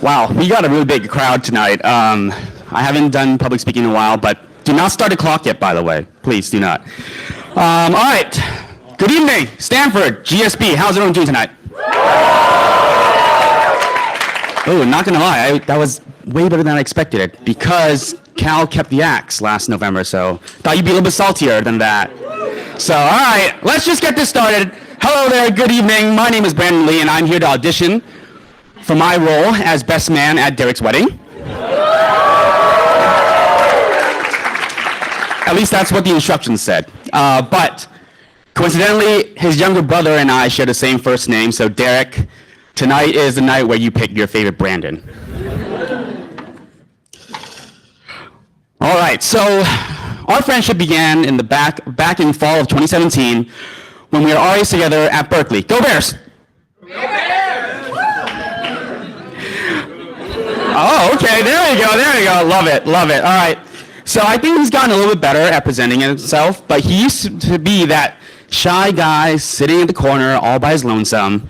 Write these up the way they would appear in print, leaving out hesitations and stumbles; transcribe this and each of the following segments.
Wow, we got a really big crowd tonight. I haven't done public speaking in a while, but do not start the clock yet, by the way. Please do not. All right. Good evening, Stanford, GSB. How's everyone doing tonight? Oh, not gonna lie, that was way better than I expected it because Cal kept the axe last November, so thought you'd be a little bit saltier than that. So, all right, let's just get this started. Hello there, good evening. My name is Brandon Lee, and I'm here to audition for my role as best man at Derek's wedding. At least that's what the instructions said. But coincidentally, his younger brother and I share the same first name, so Derek, tonight is the night where you pick your favorite Brandon. All right, so our friendship began in the back in fall of 2017 when we were always together at Berkeley. Go Bears! Go Bears! Oh, okay, there you go. Love it. All right. So I think he's gotten a little bit better at presenting himself, but he used to be that shy guy sitting in the corner all by his lonesome.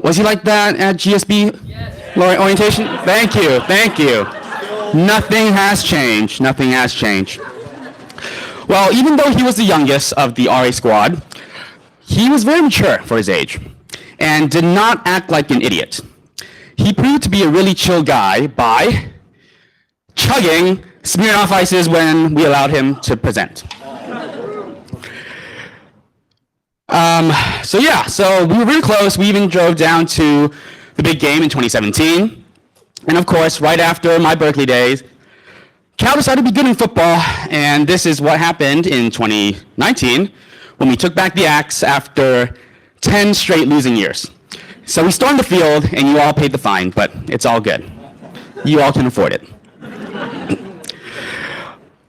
Was he like that at GSB? Yes. Orientation? Thank you. Nothing has changed. Well, even though he was the youngest of the RA squad, he was very mature for his age and did not act like an idiot. He proved to be a really chill guy by chugging Smirnoff Ices when we allowed him to present. So we were really close. We even drove down to the big game in 2017. And of course, right after my Berkeley days, Cal decided to be good in football, and this is what happened in 2019 when we took back the axe after 10 straight losing years. So we stormed the field, and you all paid the fine, but it's all good. You all can afford it.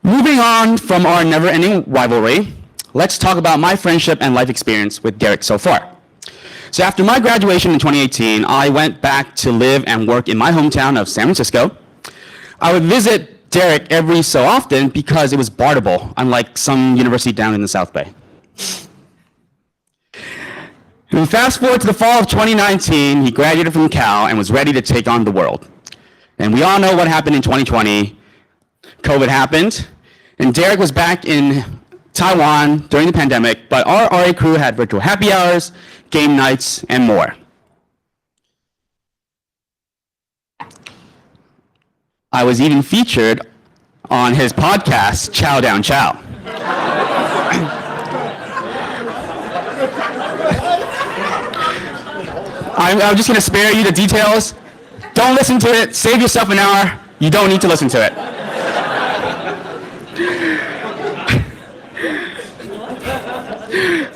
Moving on from our never-ending rivalry, let's talk about my friendship and life experience with Derek so far. So after my graduation in 2018, I went back to live and work in my hometown of San Francisco. I would visit Derek every so often because it was barterable, unlike some university down in the South Bay. And fast forward to the fall of 2019, he graduated from Cal and was ready to take on the world. And we all know what happened in 2020. COVID happened, and Derek was back in Taiwan during the pandemic, but our RA crew had virtual happy hours, game nights, and more. I was even featured on his podcast, Chow Down Chow. I'm just going to spare you the details. Don't listen to it. Save yourself an hour. You don't need to listen to it.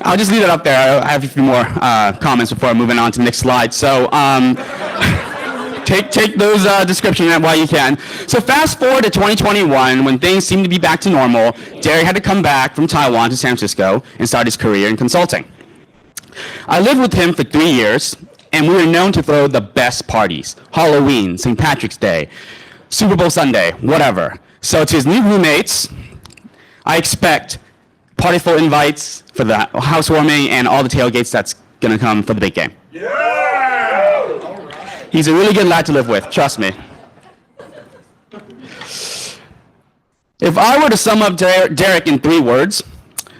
I'll just leave it up there. I have a few more comments before moving on to the next slide. So take those descriptions while you can. So fast forward to 2021, when things seemed to be back to normal, Derek had to come back from Taiwan to San Francisco and start his career in consulting. I lived with him for 3 years, and we were known to throw the best parties. Halloween, St. Patrick's Day, Super Bowl Sunday, whatever. So to his new roommates, I expect party-full invites for the housewarming and all the tailgates that's going to come for the big game. Yeah! He's a really good lad to live with, trust me. If I were to sum up Derek in 3 words,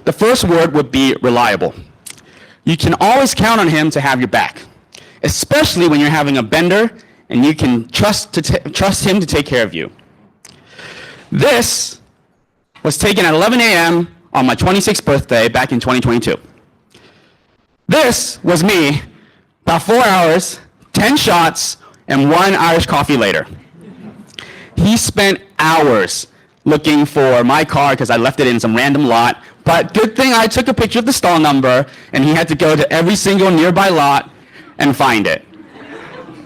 the first word would be reliable. You can always count on him to have your back, especially when you're having a bender and you can trust him to take care of you. This was taken at 11 a.m. on my 26th birthday back in 2022. This was me, about 4 hours, 10 shots, and 1 Irish coffee later. He spent hours looking for my car because I left it in some random lot, but good thing I took a picture of the stall number, and he had to go to every single nearby lot and find it.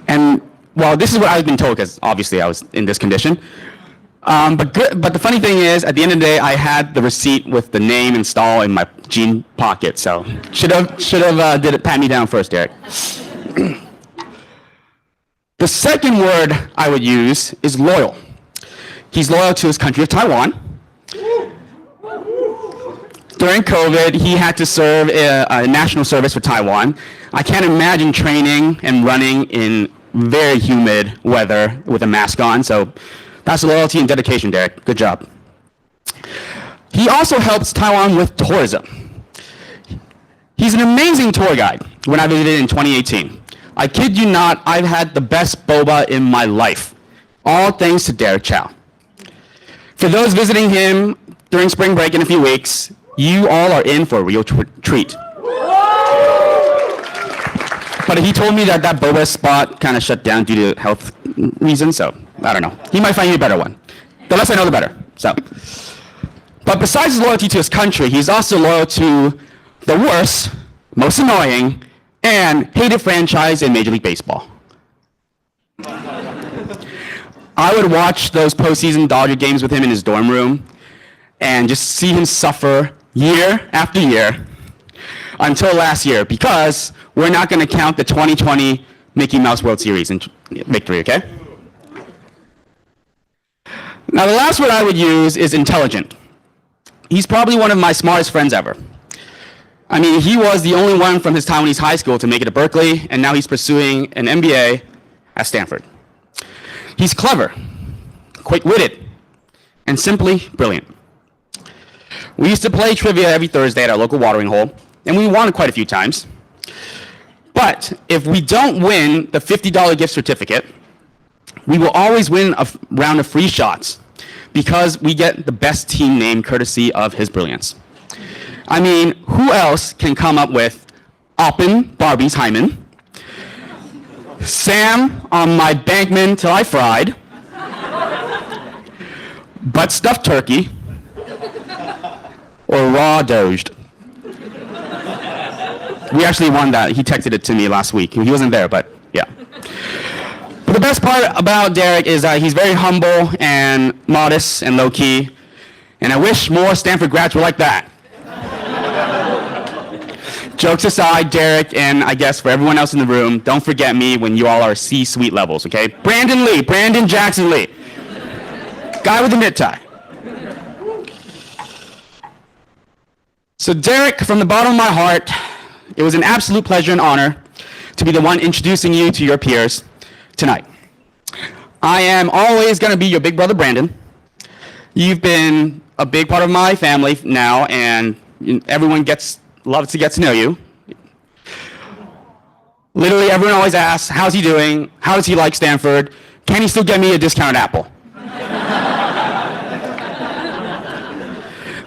And, well, this is what I've been told, because obviously I was in this condition. But the funny thing is, at the end of the day, I had the receipt with the name and stall in my jean pocket, so should have pat me down first, Derek. The second word I would use is loyal. He's loyal to his country of Taiwan. During COVID, he had to serve a national service for Taiwan. I can't imagine training and running in very humid weather with a mask on. So that's loyalty and dedication, Derek. Good job. He also helps Taiwan with tourism. He's an amazing tour guide when I visited in 2018. I kid you not, I've had the best boba in my life. All thanks to Derek Chou. For those visiting him during spring break in a few weeks, you all are in for a real treat. But he told me that boba spot kind of shut down due to health reasons, so I don't know. He might find you a better one. The less I know, the better. So, but besides his loyalty to his country, he's also loyal to the worst, most annoying, and hated franchise in Major League Baseball. I would watch those postseason Dodger games with him in his dorm room and just see him suffer year after year until last year, because we're not going to count the 2020 Mickey Mouse World Series in victory, okay? Now, the last word I would use is intelligent. He's probably one of my smartest friends ever. I mean, he was the only one from his Taiwanese high school to make it to Berkeley, and now he's pursuing an MBA at Stanford. He's clever, quick-witted, and simply brilliant. We used to play trivia every Thursday at our local watering hole, and we won quite a few times. But if we don't win the $50 gift certificate, we will always win a round of free shots because we get the best team name courtesy of his brilliance. I mean, who else can come up with Oppen Barbie's Hyman, Sam on my Bankman till I fried, butt stuffed turkey, or raw doged? We actually won that. He texted it to me last week. He wasn't there, but yeah. But the best part about Derek is that he's very humble and modest and low-key, and I wish more Stanford grads were like that. Jokes aside, Derek, and I guess for everyone else in the room, don't forget me when you all are C-suite levels, okay? Brandon Jackson Lee. Guy with the knit tie. So Derek, from the bottom of my heart, it was an absolute pleasure and honor to be the one introducing you to your peers tonight. I am always going to be your big brother, Brandon. You've been a big part of my family now, and everyone loves to get to know you. Literally, everyone always asks, how's he doing? How does he like Stanford? Can he still get me a discounted apple?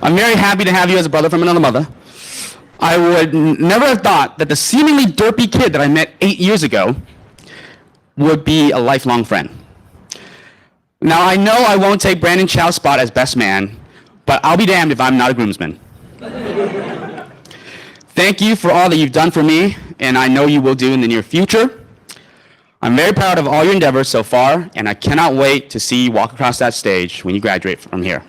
I'm very happy to have you as a brother from another mother. I would never have thought that the seemingly derpy kid that I met 8 years ago would be a lifelong friend. Now, I know I won't take Brandon Chou's spot as best man, but I'll be damned if I'm not a groomsman. Thank you for all that you've done for me, and I know you will do in the near future. I'm very proud of all your endeavors so far, and I cannot wait to see you walk across that stage when you graduate from here.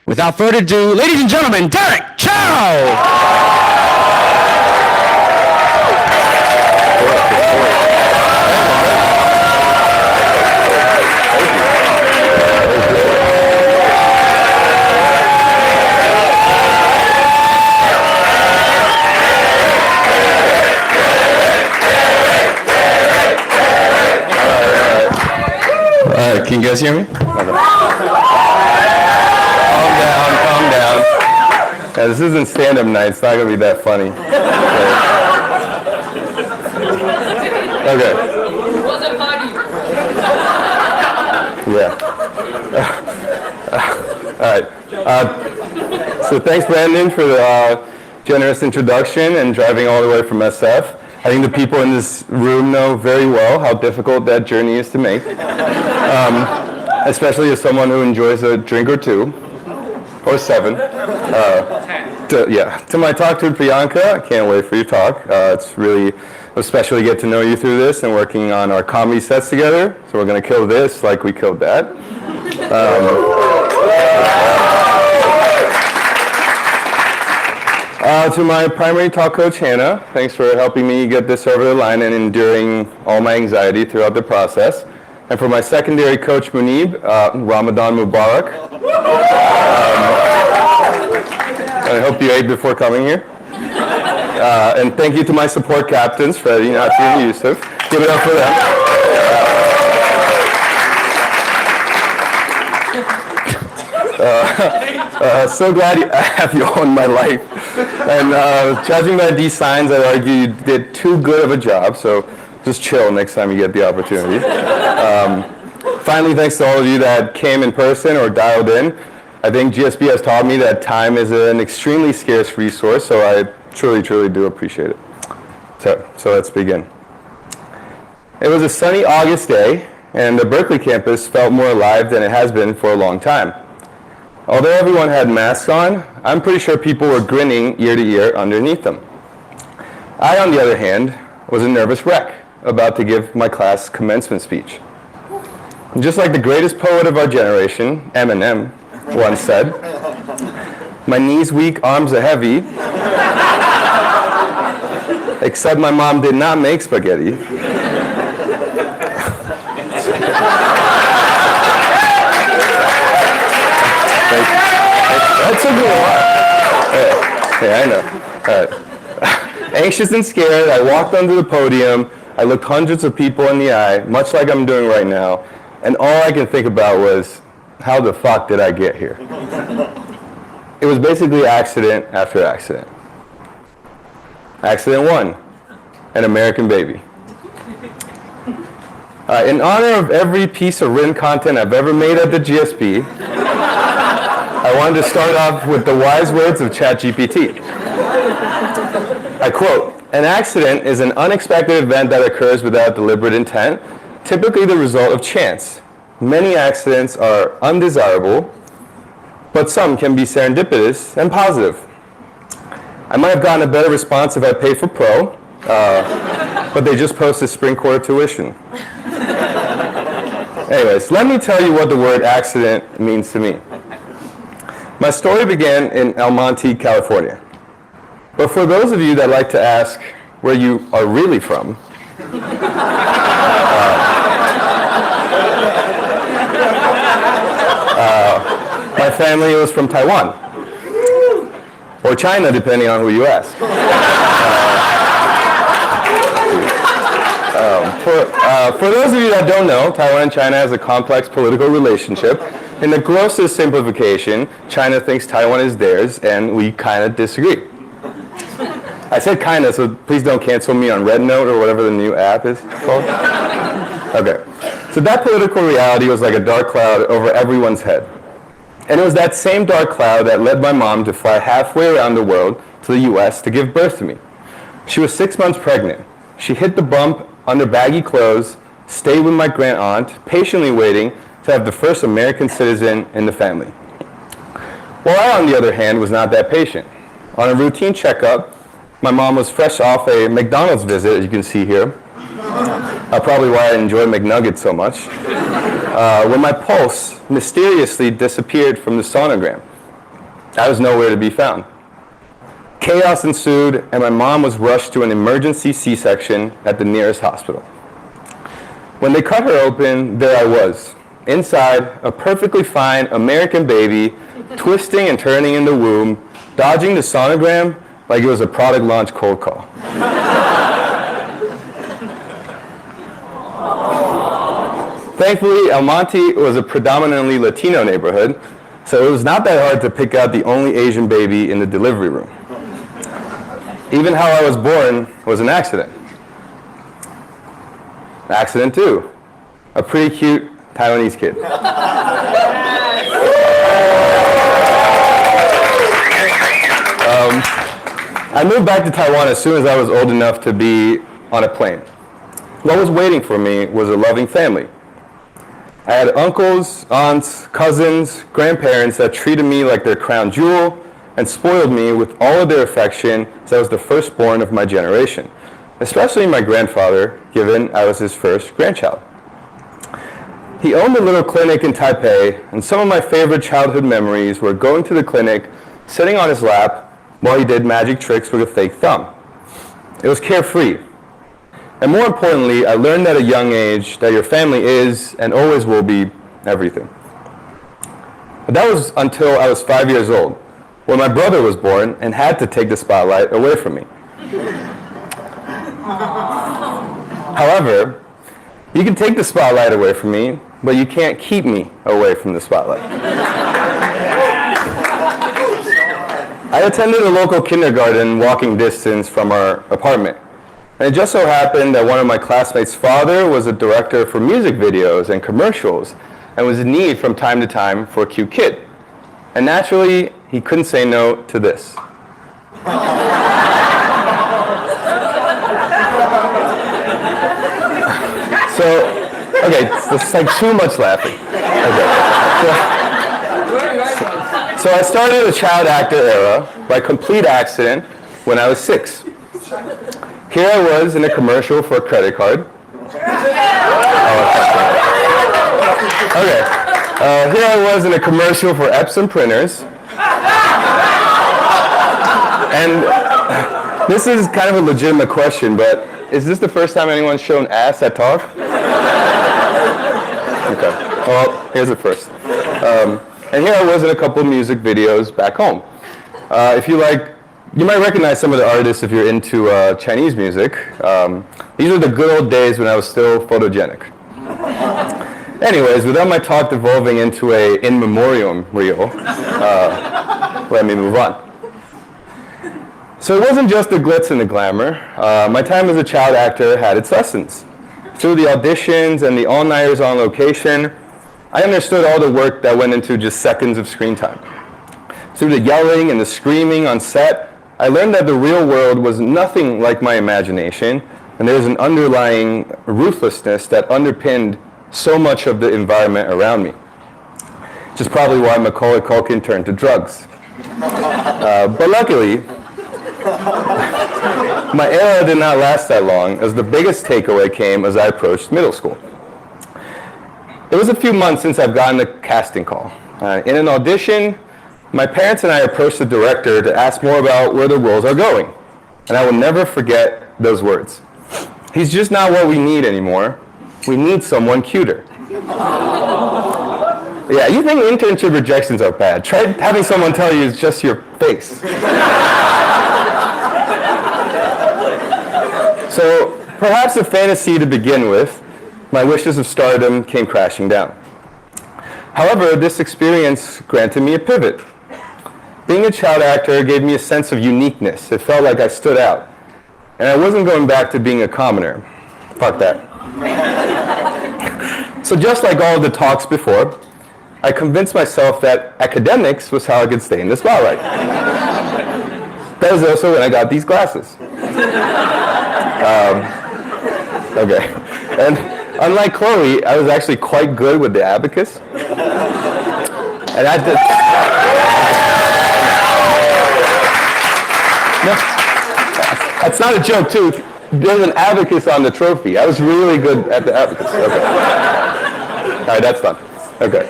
Without further ado, ladies and gentlemen, Derek Chou! Can you guys hear me? Calm down. Yeah, this isn't stand-up night. It's not going to be that funny. Okay. It wasn't funny. Yeah. All right. So thanks, Brandon, for the generous introduction and driving all the way from SF. I think the people in this room know very well how difficult that journey is to make, especially as someone who enjoys a drink or two, or 7. To my talk to Priyanka, I can't wait for your talk. It's really special to get to know you through this and working on our comedy sets together. So we're going to kill this like we killed that. To my primary talk coach, Hannah, thanks for helping me get this over the line and enduring all my anxiety throughout the process. And for my secondary coach, Munib, Ramadan Mubarak. I hope you ate before coming here. And thank you to my support captains, Freddie, Nachi, and Yusuf. Give it up for them. So glad I have you all in my life. And judging by these signs, I'd argue you did too good of a job, so just chill next time you get the opportunity. Finally, thanks to all of you that came in person or dialed in. I think GSB has taught me that time is an extremely scarce resource, so I truly, truly do appreciate it. So let's begin. It was a sunny August day, and the Berkeley campus felt more alive than it has been for a long time. Although everyone had masks on, I'm pretty sure people were grinning ear to ear underneath them. I, on the other hand, was a nervous wreck about to give my class commencement speech. Just like the greatest poet of our generation, Eminem, once said, "My knees weak, arms are heavy, except my mom did not make spaghetti." That took me a while. Yeah, I know. All right. Anxious and scared, I walked onto the podium. I looked hundreds of people in the eye, much like I'm doing right now, and all I could think about was, how the fuck did I get here? It was basically accident after accident. Accident 1, an American baby. In honor of every piece of written content I've ever made at the GSB, I wanted to start off with the wise words of ChatGPT. I quote, "An accident is an unexpected event that occurs without deliberate intent, typically the result of chance. Many accidents are undesirable, but some can be serendipitous and positive. I might have gotten a better response if I paid for Pro, but they just posted spring quarter tuition." Anyways, let me tell you what the word accident means to me. My story began in El Monte, California. But for those of you that like to ask where you are really from, my family was from Taiwan, or China, depending on who you ask. For those of you that don't know, Taiwan and China has a complex political relationship. In the grossest simplification, China thinks Taiwan is theirs, and we kind of disagree. I said kind of, so please don't cancel me on Red Note or whatever the new app is called. Okay, so that political reality was like a dark cloud over everyone's head. And it was that same dark cloud that led my mom to fly halfway around the world to the US to give birth to me. She was 6 months pregnant. She hit the bump under baggy clothes, stayed with my grand aunt, patiently waiting to have the first American citizen in the family. Well, I, on the other hand, was not that patient. On a routine checkup, my mom was fresh off a McDonald's visit, as you can see here. Probably why I enjoy McNuggets so much. When my pulse mysteriously disappeared from the sonogram. I was nowhere to be found. Chaos ensued, and my mom was rushed to an emergency C-section at the nearest hospital. When they cut her open, there I was, inside, a perfectly fine American baby, twisting and turning in the womb, dodging the sonogram like it was a product launch cold call. Thankfully, El Monte was a predominantly Latino neighborhood, so it was not that hard to pick out the only Asian baby in the delivery room. Even how I was born was an accident. Accident 2, a pretty cute Taiwanese kid. I moved back to Taiwan as soon as I was old enough to be on a plane. What was waiting for me was a loving family. I had uncles, aunts, cousins, grandparents that treated me like their crown jewel and spoiled me with all of their affection as I was the firstborn of my generation, especially my grandfather, given I was his first grandchild. He owned a little clinic in Taipei, and some of my favorite childhood memories were going to the clinic, sitting on his lap, while he did magic tricks with a fake thumb. It was carefree. And more importantly, I learned at a young age that your family is and always will be everything. But that was until I was 5 years old, when my brother was born and had to take the spotlight away from me. However, you can take the spotlight away from me, but you can't keep me away from the spotlight. I attended a local kindergarten walking distance from our apartment. And it just so happened that one of my classmates' father was a director for music videos and commercials and was in need from time to time for a cute kid. And naturally, he couldn't say no to this. So, okay, it's like too much laughing. Okay. So I started the child actor era by complete accident when I was 6. Here I was in a commercial for a credit card. Okay. Here I was in a commercial for Epson printers. And this is kind of a legitimate question, but is this the first time anyone's shown ass at talk? Okay. Well, here's the first. And here I was in a couple of music videos back home. If you like, you might recognize some of the artists if you're into Chinese music. These are the good old days when I was still photogenic. Anyways, without my talk devolving into a in memoriam reel, let me move on. So it wasn't just the glitz and the glamour. My time as a child actor had its lessons. Through the auditions and the all-nighters on location, I understood all the work that went into just seconds of screen time. Through the yelling and the screaming on set, I learned that the real world was nothing like my imagination, and there was an underlying ruthlessness that underpinned so much of the environment around me. Which is probably why Macaulay Culkin turned to drugs. But luckily, my era did not last that long, as the biggest takeaway came as I approached middle school. It was a few months since I've gotten a casting call. In an audition, my parents and I approached the director to ask more about where the roles are going. And I will never forget those words. He's just not what we need anymore. We need someone cuter. Yeah, you think internship rejections are bad. Try having someone tell you it's just your face. So perhaps a fantasy to begin with, my wishes of stardom came crashing down. However, this experience granted me a pivot. Being a child actor gave me a sense of uniqueness. It felt like I stood out. And I wasn't going back to being a commoner. Fuck that. So just like all of the talks before, I convinced myself that academics was how I could stay in the spotlight. That was also when I got these glasses. Okay. And unlike Chloe, I was actually quite good with the abacus. And I did... No, that's not a joke, too. There's an abacus on the trophy. I was really good at the abacus. Okay. All right, that's done. Okay.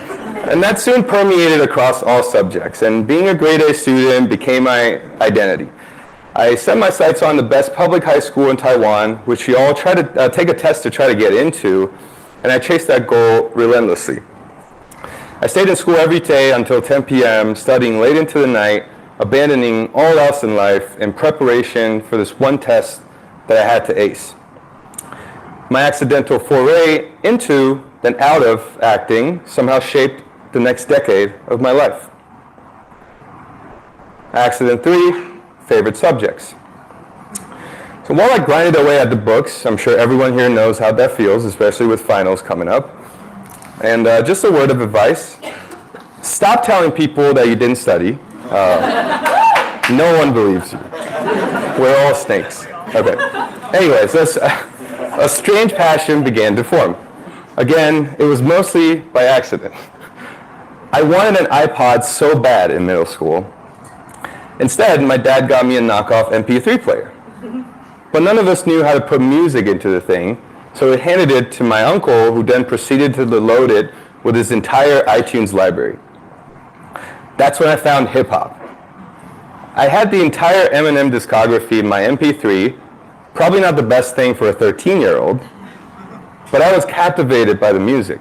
And that soon permeated across all subjects. And being a grade A student became my identity. I set my sights on the best public high school in Taiwan, which we all try to take a test to try to get into, and I chased that goal relentlessly. I stayed in school every day until 10 p.m., studying late into the night, abandoning all else in life in preparation for this one test that I had to ace. My accidental foray into, then out of acting somehow shaped the next decade of my life. Accident 3. Favorite subjects. So while I grinded away at the books, I'm sure everyone here knows how that feels, especially with finals coming up. And just a word of advice, stop telling people that you didn't study. No one believes you. We're all snakes. Okay. Anyways, a strange passion began to form. Again, it was mostly by accident. I wanted an iPod so bad in middle school. Instead, my dad got me a knockoff MP3 player. But none of us knew how to put music into the thing, so we handed it to my uncle, who then proceeded to load it with his entire iTunes library. That's when I found hip-hop. I had the entire Eminem discography in my MP3, probably not the best thing for a 13-year-old, but I was captivated by the music.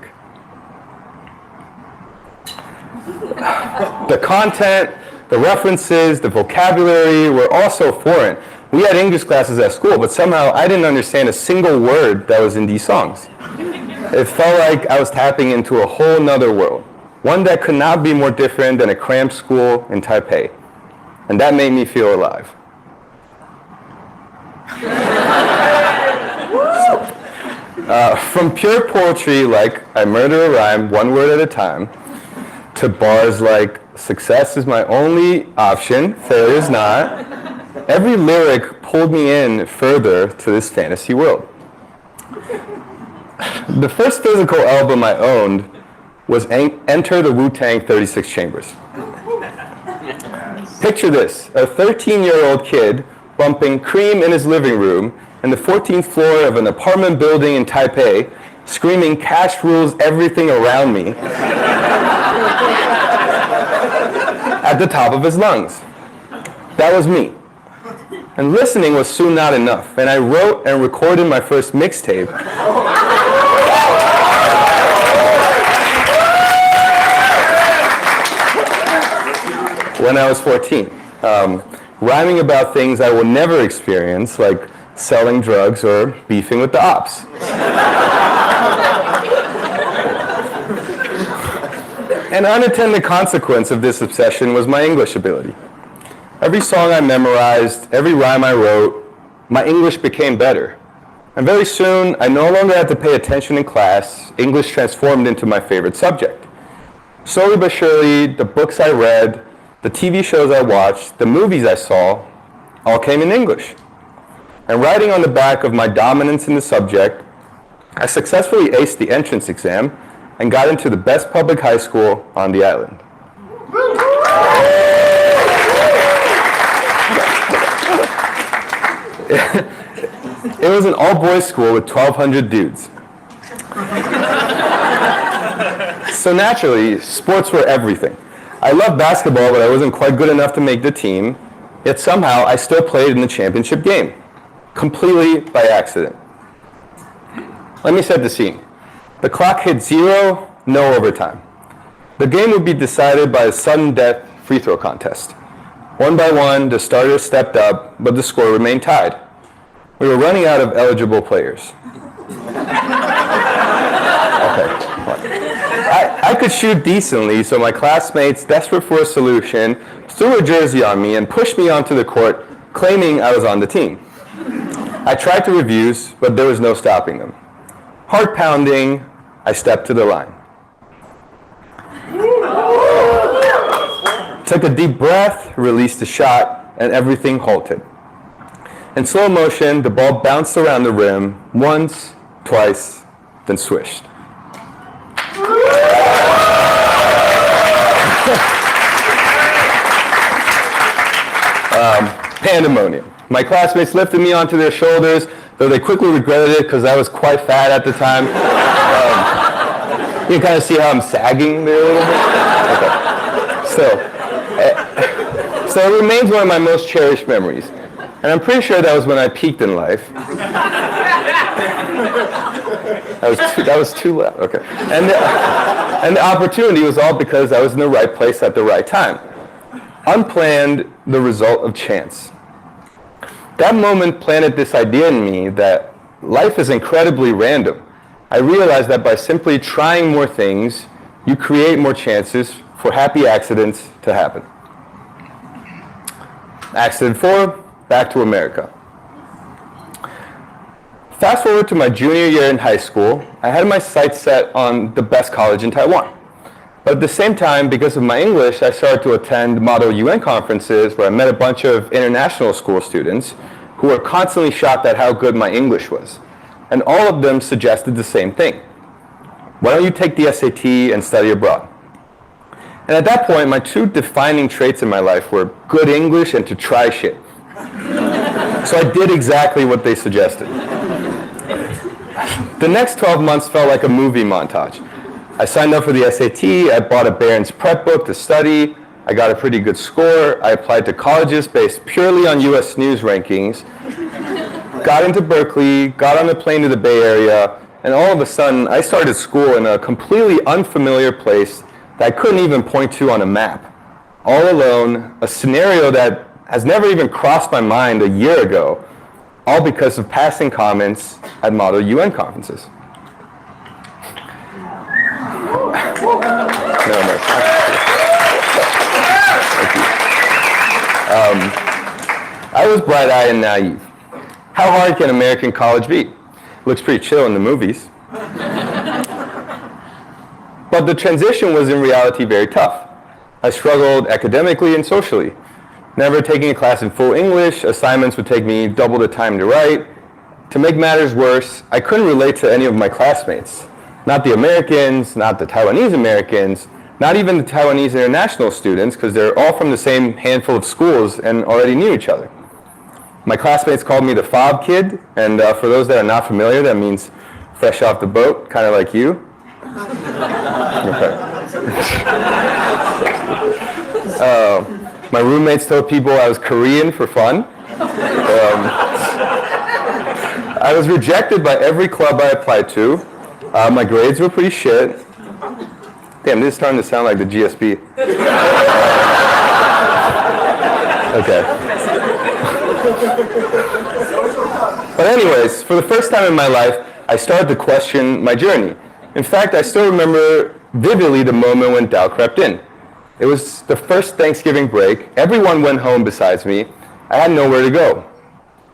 The content, the references, the vocabulary were all so foreign, We had English classes at school, but somehow I didn't understand a single word that was in these songs. It felt like I was tapping into a whole nother world, one that could not be more different than a cramped school in Taipei. And that made me feel alive. From pure poetry like I murder a rhyme one word at a time, to bars like success is my only option, failure is not, every lyric pulled me in further to this fantasy world. The first physical album I owned was Enter the Wu-Tang 36 Chambers. Picture this, a 13-year-old kid bumping Cream in his living room in the 14th floor of an apartment building in Taipei, screaming cash rules everything around me at the top of his lungs. That was me. And listening was soon not enough, and I wrote and recorded my first mixtape when I was 14, rhyming about things I will never experience, like selling drugs or beefing with the ops. An unintended consequence of this obsession was my English ability. Every song I memorized, every rhyme I wrote, my English became better. And very soon, I no longer had to pay attention in class. English transformed into my favorite subject. Slowly but surely, the books I read, the TV shows I watched, the movies I saw, all came in English. And riding on the back of my dominance in the subject, I successfully aced the entrance exam and got into the best public high school on the island. It was an all-boys school with 1,200 dudes. So naturally, sports were everything. I loved basketball, but I wasn't quite good enough to make the team. Yet somehow, I still played in the championship game, completely by accident. Let me set the scene. The clock hit 0, no overtime. The game would be decided by a sudden death free throw contest. One by one, the starters stepped up, but the score remained tied. We were running out of eligible players. I could shoot decently, so my classmates, desperate for a solution, threw a jersey on me and pushed me onto the court, claiming I was on the team. I tried to refuse, but there was no stopping them. Heart pounding, I stepped to the line. Took a deep breath, released a shot, and everything halted. In slow motion, the ball bounced around the rim once, twice, then swished. Pandemonium. My classmates lifted me onto their shoulders, though they quickly regretted it because I was quite fat at the time. You can kind of see how I'm sagging there a little bit. Okay. So it remains one of my most cherished memories. And I'm pretty sure that was when I peaked in life. That was too loud. Okay. And the opportunity was all because I was in the right place at the right time. Unplanned, the result of chance. That moment planted this idea in me that life is incredibly random. I realized that by simply trying more things, you create more chances for happy accidents to happen. Accident 4, back to America. Fast forward to my junior year in high school, I had my sights set on the best college in Taiwan. But at the same time, because of my English, I started to attend Model UN conferences where I met a bunch of international school students who were constantly shocked at how good my English was. And all of them suggested the same thing. Why don't you take the SAT and study abroad? And at that point, my two defining traits in my life were good English and to try shit. So I did exactly what they suggested. The next 12 months felt like a movie montage. I signed up for the SAT, I bought a Barron's prep book to study, I got a pretty good score, I applied to colleges based purely on US News rankings, got into Berkeley, got on a plane to the Bay Area, and all of a sudden I started school in a completely unfamiliar place that I couldn't even point to on a map. All alone, a scenario that has never even crossed my mind a year ago, all because of passing comments at Model UN conferences. I was bright-eyed and naive. How hard can American college be? Looks pretty chill in the movies. But the transition was in reality very tough. I struggled academically and socially. Never taking a class in full English, assignments would take me double the time to write. To make matters worse, I couldn't relate to any of my classmates. Not the Americans, not the Taiwanese Americans, not even the Taiwanese international students, because they're all from the same handful of schools and already knew each other. My classmates called me the fob kid, and for those that are not familiar, that means fresh off the boat, kind of like you. My roommates told people I was Korean for fun. I was rejected by every club I applied to. My grades were pretty shit. Damn, this is starting to sound like the GSB. Okay. But anyways, for the first time in my life, I started to question my journey. In fact, I still remember vividly the moment when doubt crept in. It was the first Thanksgiving break. Everyone went home besides me. I had nowhere to go.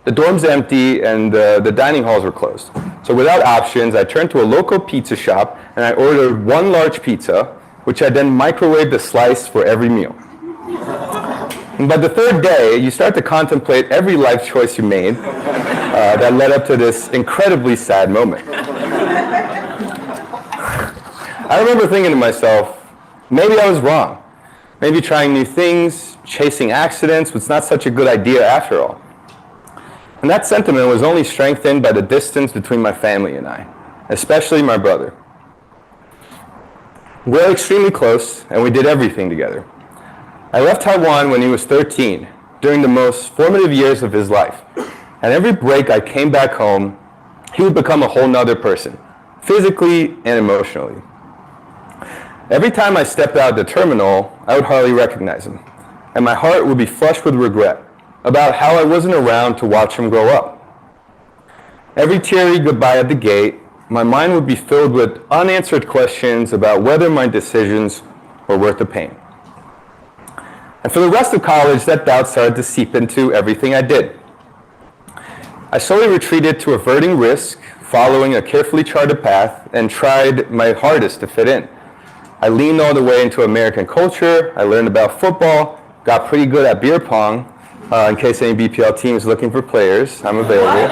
The dorm's empty and the dining halls were closed. So without options, I turned to a local pizza shop and I ordered one large pizza, which I then microwaved a slice for every meal. By the third day, you start to contemplate every life choice you made that led up to this incredibly sad moment. I remember thinking to myself, maybe I was wrong. Maybe trying new things, chasing accidents was not such a good idea after all. And that sentiment was only strengthened by the distance between my family and I, especially my brother. We're extremely close, and we did everything together. I left Taiwan when he was 13, during the most formative years of his life. And every break I came back home, he would become a whole nother person, physically and emotionally. Every time I stepped out of the terminal, I would hardly recognize him, and my heart would be flushed with regret about how I wasn't around to watch him grow up. Every teary goodbye at the gate, my mind would be filled with unanswered questions about whether my decisions were worth the pain. And for the rest of college, that doubt started to seep into everything I did. I slowly retreated to averting risk, following a carefully charted path, and tried my hardest to fit in. I leaned all the way into American culture. I learned about football, got pretty good at beer pong. In case any BPL team is looking for players, I'm available.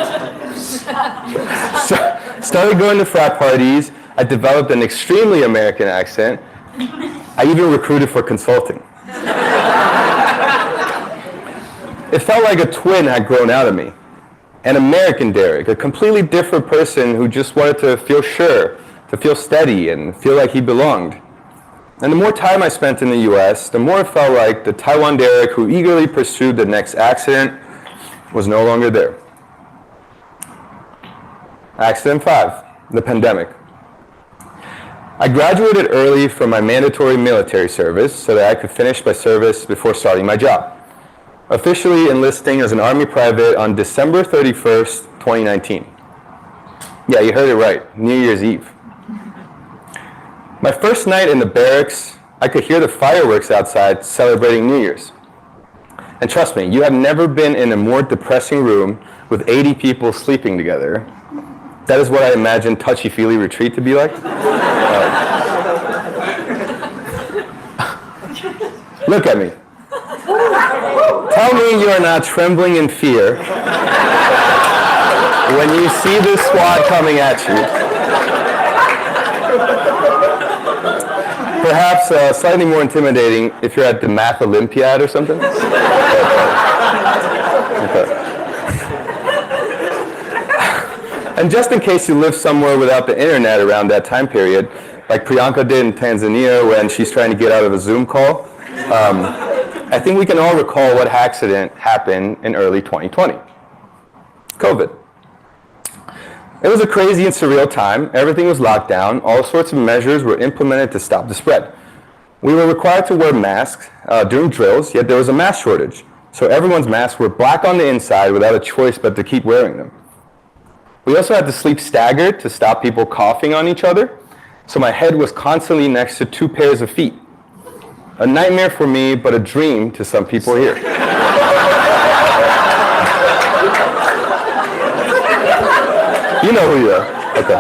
Started going to frat parties. I developed an extremely American accent. I even recruited for consulting. It felt like a twin had grown out of me. An American Derek, a completely different person who just wanted to feel sure, to feel steady and feel like he belonged. And the more time I spent in the US, the more it felt like the Taiwan Derek who eagerly pursued the next accident was no longer there. Accident 5, the pandemic. I graduated early from my mandatory military service so that I could finish my service before starting my job, officially enlisting as an Army private on December 31st, 2019. Yeah, you heard it right, New Year's Eve. My first night in the barracks, I could hear the fireworks outside celebrating New Year's. And trust me, you have never been in a more depressing room with 80 people sleeping together. That is what I imagine touchy-feely retreat to be like. Look at me. Tell me you are not trembling in fear when you see this squad coming at you. Perhaps slightly more intimidating if you're at the Math Olympiad or something. Okay. And just in case you live somewhere without the internet around that time period, like Priyanka did in Tanzania when she's trying to get out of a Zoom call, I think we can all recall what accident happened in early 2020. COVID. It was a crazy and surreal time. Everything was locked down. All sorts of measures were implemented to stop the spread. We were required to wear masks during drills, yet there was a mask shortage. so everyone's masks were black on the inside without a choice but to keep wearing them. We also had to sleep staggered to stop people coughing on each other, so my head was constantly next to 2 pairs of feet. A nightmare for me, but a dream to some people here. You know who you are. Okay.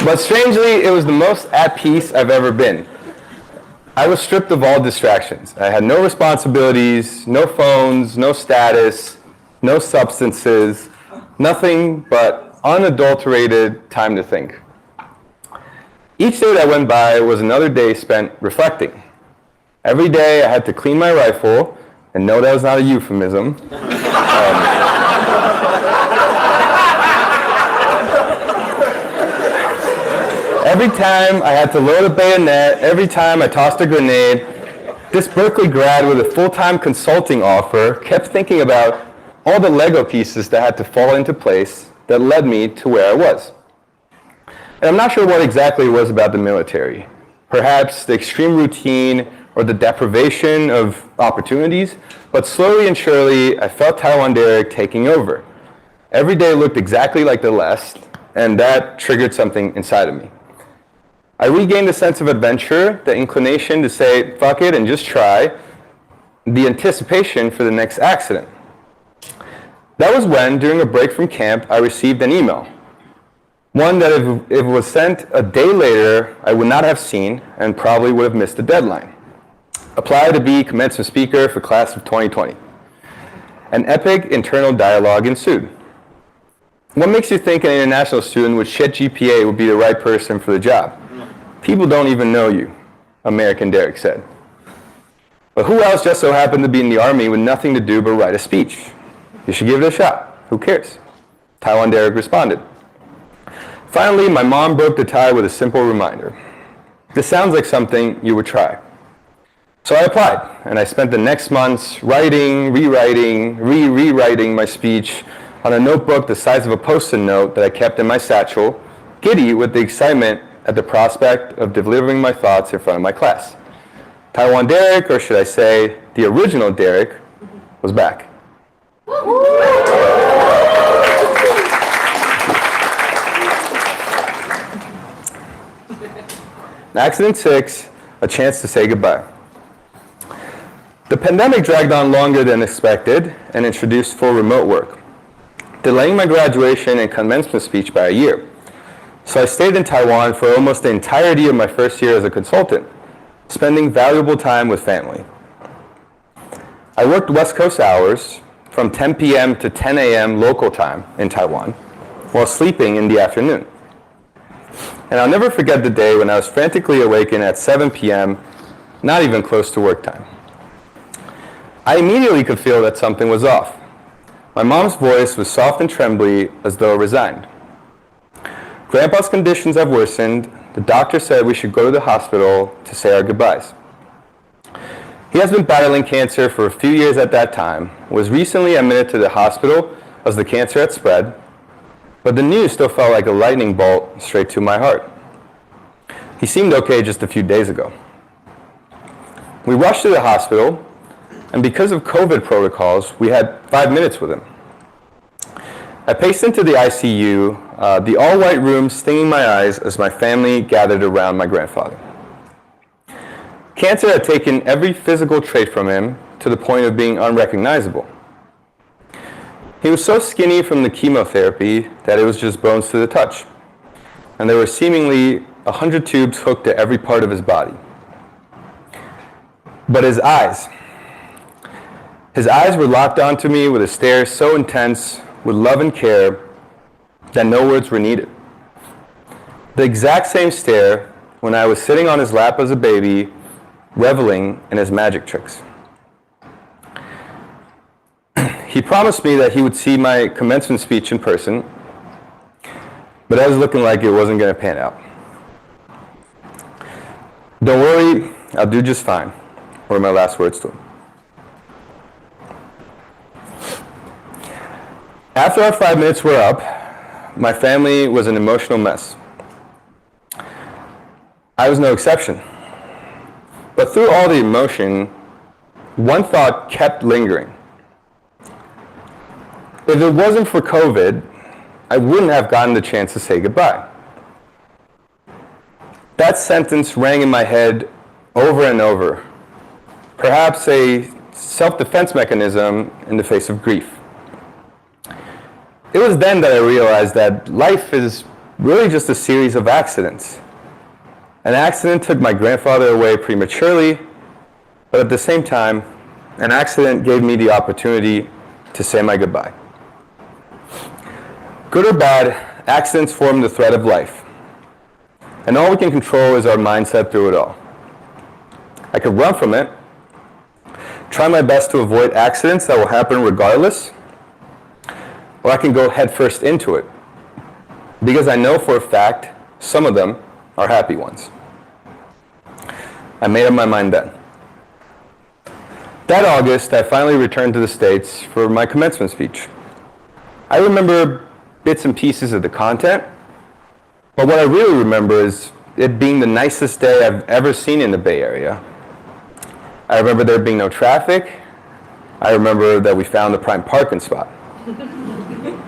But strangely, it was the most at peace I've ever been. I was stripped of all distractions. I had no responsibilities, no phones, no status, no substances, nothing but unadulterated time to think. Each day that went by was another day spent reflecting. Every day I had to clean my rifle, and no, that was not a euphemism. Every time I had to load a bayonet, every time I tossed a grenade, this Berkeley grad with a full-time consulting offer kept thinking about all the Lego pieces that had to fall into place that led me to where I was. And I'm not sure what exactly it was about the military. Perhaps the extreme routine or the deprivation of opportunities, but slowly and surely I felt Taiwan Derek taking over. Every day looked exactly like the last, and that triggered something inside of me. I regained a sense of adventure, the inclination to say, fuck it, and just try, the anticipation for the next accident. That was when, during a break from camp, I received an email. One that if it was sent a day later, I would not have seen and probably would have missed the deadline. Apply to be commencement speaker for class of 2020. An epic internal dialogue ensued. What makes you think an international student with shit GPA would be the right person for the job? People don't even know you, American Derek said. But who else just so happened to be in the Army with nothing to do but write a speech? You should give it a shot. Who cares? Taiwan Derek responded. Finally, my mom broke the tie with a simple reminder. This sounds like something you would try. So I applied, and I spent the next months writing, rewriting, rewriting my speech on a notebook the size of a Post-it note that I kept in my satchel, giddy with the excitement at the prospect of delivering my thoughts in front of my class. Taiwan Derek, or should I say, the original Derek, was back. Accident 6, a chance to say goodbye. The pandemic dragged on longer than expected and introduced full remote work, delaying my graduation and commencement speech by a year. So I stayed in Taiwan for almost the entirety of my first year as a consultant, spending valuable time with family. I worked West Coast hours from 10 p.m. to 10 a.m. local time in Taiwan, while sleeping in the afternoon. And I'll never forget the day when I was frantically awakened at 7 p.m., not even close to work time. I immediately could feel that something was off. My mom's voice was soft and trembly, as though resigned. Grandpa's conditions have worsened. The doctor said we should go to the hospital to say our goodbyes. He has been battling cancer for a few years at that time, was recently admitted to the hospital as the cancer had spread, but the news still felt like a lightning bolt straight to my heart. He seemed okay just a few days ago. We rushed to the hospital, and because of COVID protocols, we had 5 minutes with him. I paced into the ICU, the all-white room stinging my eyes as my family gathered around my grandfather. Cancer had taken every physical trait from him to the point of being unrecognizable. He was so skinny from the chemotherapy that it was just bones to the touch, and there were seemingly 100 tubes hooked to every part of his body. But his eyes were locked onto me with a stare so intense with love and care that no words were needed. The exact same stare when I was sitting on his lap as a baby, reveling in his magic tricks. He promised me that he would see my commencement speech in person, but that was looking like it wasn't going to pan out. Don't worry, I'll do just fine, were my last words to him. After our 5 minutes were up, my family was an emotional mess. I was no exception. But through all the emotion, one thought kept lingering. If it wasn't for COVID, I wouldn't have gotten the chance to say goodbye. That sentence rang in my head over and over, perhaps a self-defense mechanism in the face of grief. It was then that I realized that life is really just a series of accidents. An accident took my grandfather away prematurely, but at the same time, an accident gave me the opportunity to say my goodbye. Good or bad, accidents form the thread of life. And all we can control is our mindset through it all. I could run from it, try my best to avoid accidents that will happen regardless, or I can go headfirst into it, because I know for a fact some of them are happy ones. I made up my mind then. That August, I finally returned to the States for my commencement speech. I remember bits and pieces of the content, but what I really remember is it being the nicest day I've ever seen in the Bay Area. I remember there being no traffic. I remember that we found the prime parking spot. And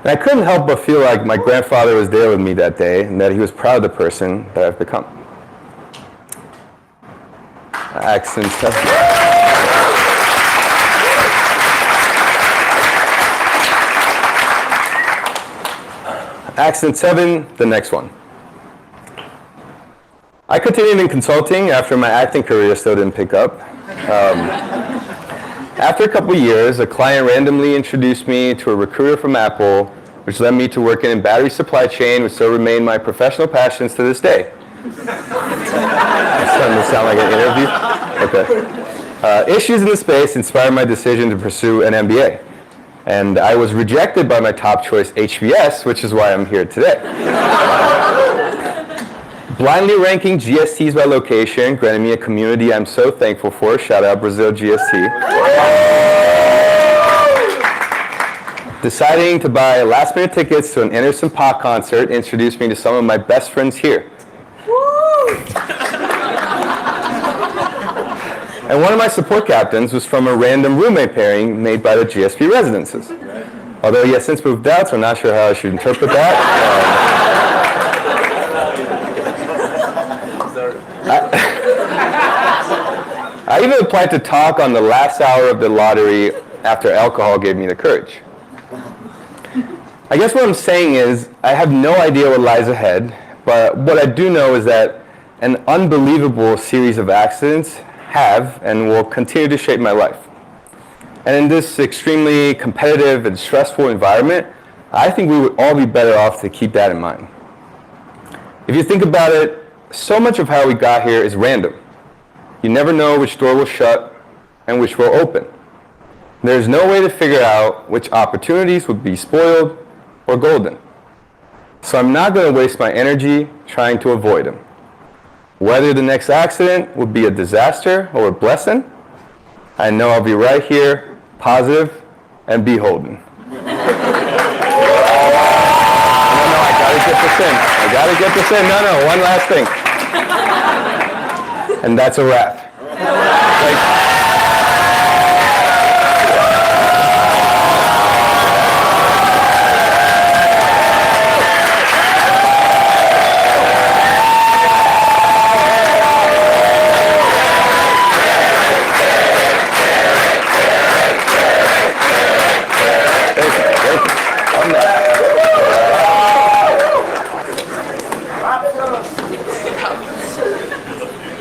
I couldn't help but feel like my grandfather was there with me that day and that he was proud of the person that I've become. Accents. Accident 7, the next one. I continued in consulting after my acting career still didn't pick up. After a couple years, a client randomly introduced me to a recruiter from Apple, which led me to working in battery supply chain, which still remain my professional passions to this day. It's starting to sound like an interview. Okay. Issues in the space inspired my decision to pursue an MBA. And I was rejected by my top choice, HBS, which is why I'm here today. Blindly ranking GSTs by location granted me a community I'm so thankful for. Shout out Brazil GST. Deciding to buy last-minute tickets to an Anderson .Paak concert introduced me to some of my best friends here. And one of my support captains was from a random roommate pairing made by the GSB residences. Although he has since moved out, so I'm not sure how I should interpret that. I even applied to talk on the last hour of the lottery after alcohol gave me the courage. I guess what I'm saying is I have no idea what lies ahead, but what I do know is that an unbelievable series of accidents have and will continue to shape my life. And in this extremely competitive and stressful environment, I think we would all be better off to keep that in mind. If you think about it, so much of how we got here is random. You never know which door will shut and which will open. There's no way to figure out which opportunities would be spoiled or golden. So I'm not going to waste my energy trying to avoid them. Whether the next accident will be a disaster or a blessing, I know I'll be right here, positive and beholden. No, I gotta get this in. No, one last thing. And that's a wrap.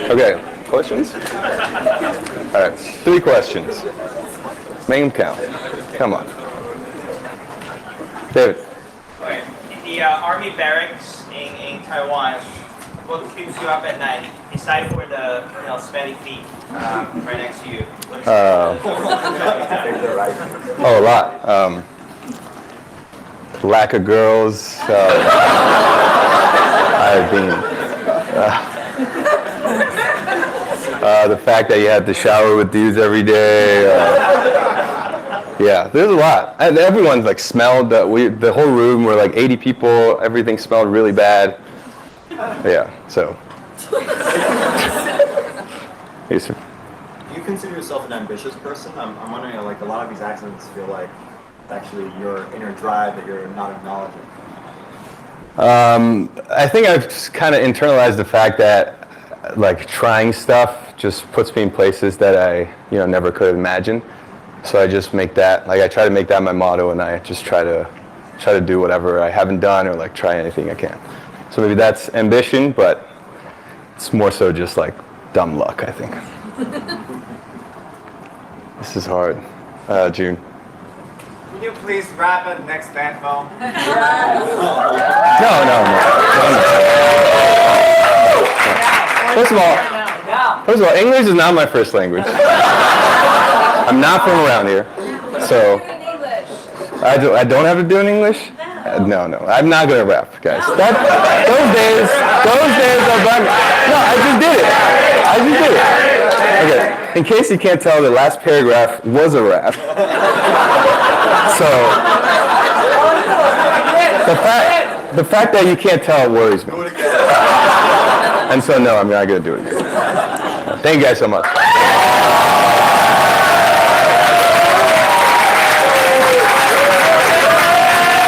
Okay, questions? All right, 3 questions. Make them count. Come on. David. In the army barracks in Taiwan, what keeps you up at night? Aside for the smelly feet right next to you. Oh, a lot. Lack of girls. I've been. The fact that you had to shower with dudes every day. Yeah, there's a lot. And everyone's like smelled. The whole room were like 80 people. Everything smelled really bad. Yeah, so. Yes, sir. You consider yourself an ambitious person? I'm wondering, like, a lot of these accidents feel like it's actually your inner drive that you're not acknowledging. I think I've just kind of internalized the fact that, like, trying stuff just puts me in places that I, never could have imagined. So I just make that, like, I try to make that my motto, and I just try to do whatever I haven't done, or like try anything I can. So maybe that's ambition, but it's more so just like dumb luck, I think. This is hard. June. Can you please rap at next Stanford? No. First of all, English is not my first language. I'm not from around here, so I don't have to do it in English. No, I'm not gonna rap, guys. Those days are done. No, I just did it. Okay, in case you can't tell, the last paragraph was a rap. So the fact that you can't tell worries me. And so no, I'm not gonna do it again. Thank you guys so much.